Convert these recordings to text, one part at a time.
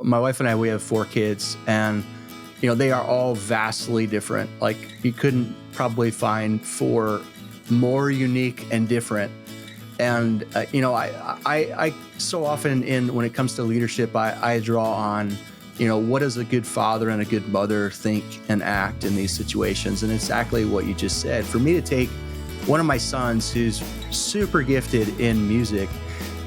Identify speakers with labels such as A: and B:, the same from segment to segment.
A: my wife and I, we have 4 kids, and they are all vastly different. Like, you couldn't probably find 4 more unique and different. And I so often when it comes to leadership, I draw on what does a good father and a good mother think and act in these situations? And exactly what you just said. For me to take one of my sons who's super gifted in music,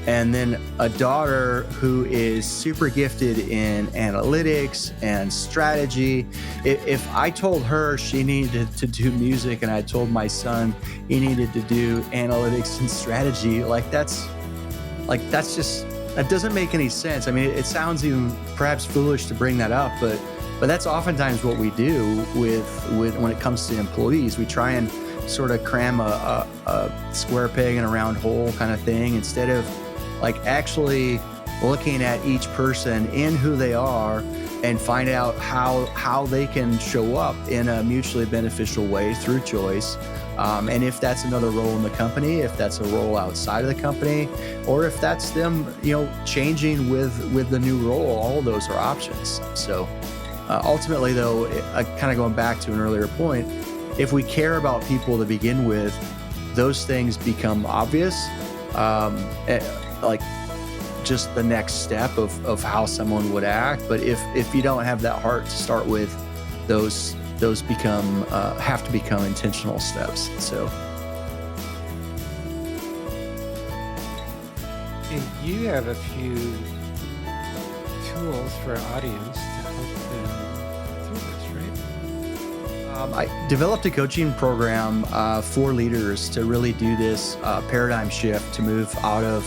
A: and then a daughter who is super gifted in analytics and strategy. If I told her she needed to do music and I told my son he needed to do analytics and strategy, that doesn't make any sense. I mean, it sounds even perhaps foolish to bring that up, but that's oftentimes what we do with when it comes to employees. We try and sort of cram a square peg in a round hole kind of thing, instead of actually looking at each person in who they are and find out how they can show up in a mutually beneficial way through choice. And if that's another role in the company, if that's a role outside of the company, or if that's them, changing with the new role, all of those are options. So ultimately, though, kind of going back to an earlier point, if we care about people to begin with, those things become obvious. Just the next step of how someone would act. But if you don't have that heart to start with, those become have to become intentional steps. So.
B: And you have a few tools for our audience to help them through this, right?
A: I developed a coaching program for leaders to really do this paradigm shift, to move out of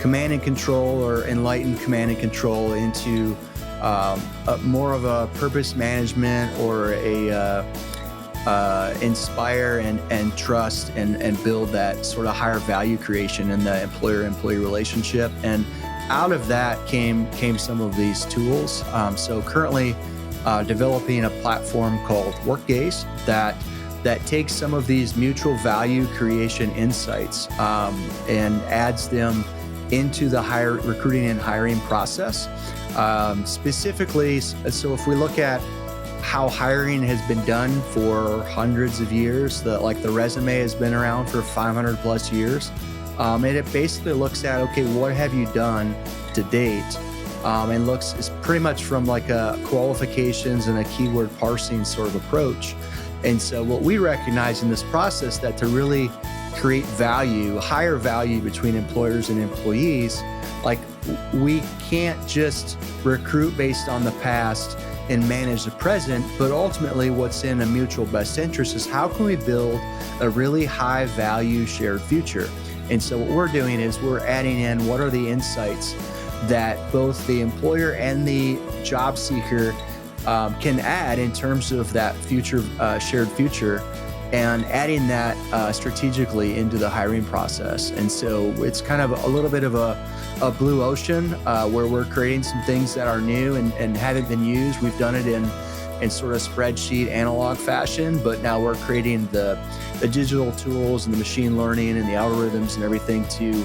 A: command and control or enlightened command and control into more of a purpose management, or a inspire and trust and build that sort of higher value creation in the employer-employee relationship. And out of that came some of these tools. So currently developing a platform called Workgaze that takes some of these mutual value creation insights and adds them into the recruiting and hiring process. Specifically, so if we look at how hiring has been done for hundreds of years, the resume has been around for 500 plus years, and it basically looks at, okay, what have you done to date? And it's pretty much from a qualifications and a keyword parsing sort of approach. And so what we recognize in this process, that to really create value, higher value between employers and employees, we can't just recruit based on the past and manage the present, but ultimately what's in a mutual best interest is how can we build a really high value shared future? And so what we're doing is we're adding in what are the insights that both the employer and the job seeker can add in terms of that future, shared future, and adding that strategically into the hiring process. And so it's kind of a little bit of a blue ocean where we're creating some things that are new and haven't been used. We've done it in sort of spreadsheet analog fashion, but now we're creating the digital tools and the machine learning and the algorithms and everything to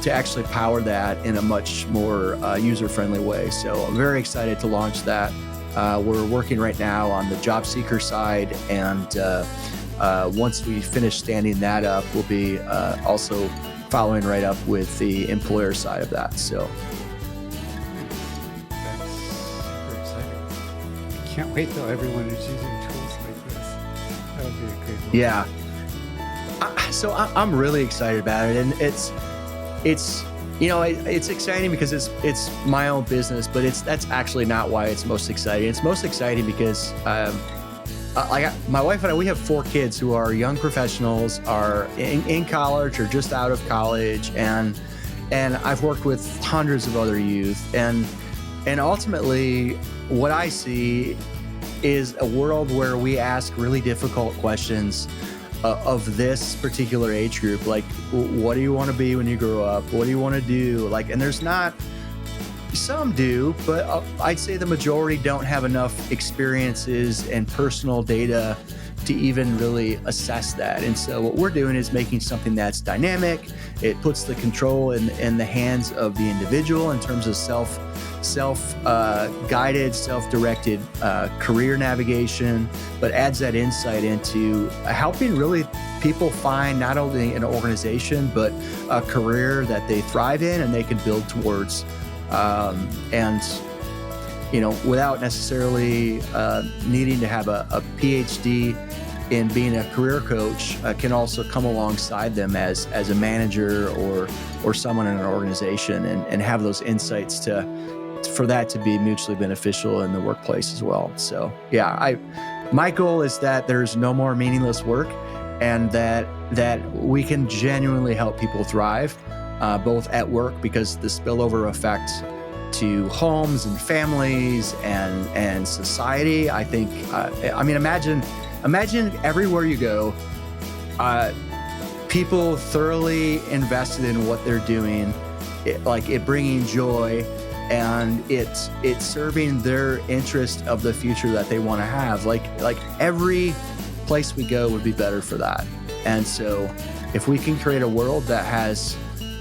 A: actually power that in a much more user-friendly way. So I'm very excited to launch that. We're working right now on the job seeker side, and once we finish standing that up, we'll be also following right up with the employer side of that. So
B: that's super exciting. I can't wait till everyone is using tools like this. That would be a great one.
A: Yeah. So I'm really excited about it, and it's exciting because it's my own business, but that's actually not why it's most exciting. It's most exciting because my wife and I, we have 4 kids who are young professionals, are in college or just out of college, and I've worked with hundreds of other youth, and ultimately what I see is a world where we ask really difficult questions of this particular age group, like what do you want to be when you grow up? What do you want to do? And there's not, some do, but I'd say the majority don't have enough experiences and personal data to even really assess that. And so what we're doing is making something that's dynamic. It puts the control in the hands of the individual in terms of self-guided, self-directed career navigation, but adds that insight into helping really people find not only an organization, but a career that they thrive in and they can build towards. And without necessarily needing to have a PhD in being a career coach, can also come alongside them as a manager or someone in an organization and have those insights for that to be mutually beneficial in the workplace as well. So yeah, my goal is that there's no more meaningless work, and that we can genuinely help people thrive, both at work, because the spillover effect to homes and families and society, I think, imagine everywhere you go, people thoroughly invested in what they're doing, it bringing joy, and it's serving their interest of the future that they want to have. Like every place we go would be better for that. And so if we can create a world that has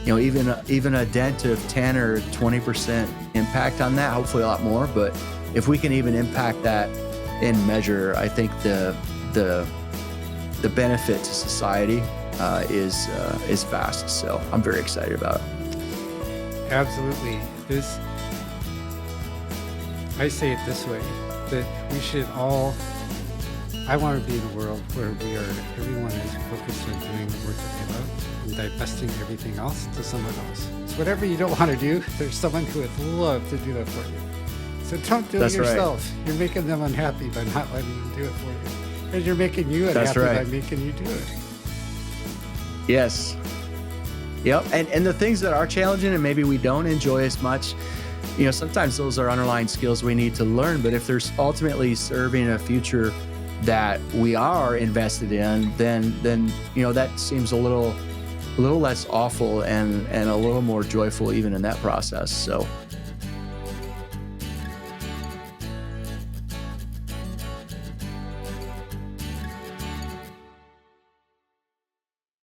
A: even a dent of 10 or 20% impact on that, hopefully a lot more, but if we can even impact that in measure, I think the benefit to society is vast. So I'm very excited about it.
B: Absolutely. I say it this way, that we should all, I want to be in a world where everyone is focused on doing the work that they love and divesting everything else to someone else. So whatever you don't want to do, there's someone who would love to do that for you. So don't do it yourself. Right. You're making them unhappy by not letting them do it for you. And you're making you unhappy by making you do it.
A: Yes. Yep. And the things that are challenging and maybe we don't enjoy as much, sometimes those are underlying skills we need to learn. But if there's ultimately serving a future that we are invested in, then that seems a little less awful and a little more joyful even in that process. So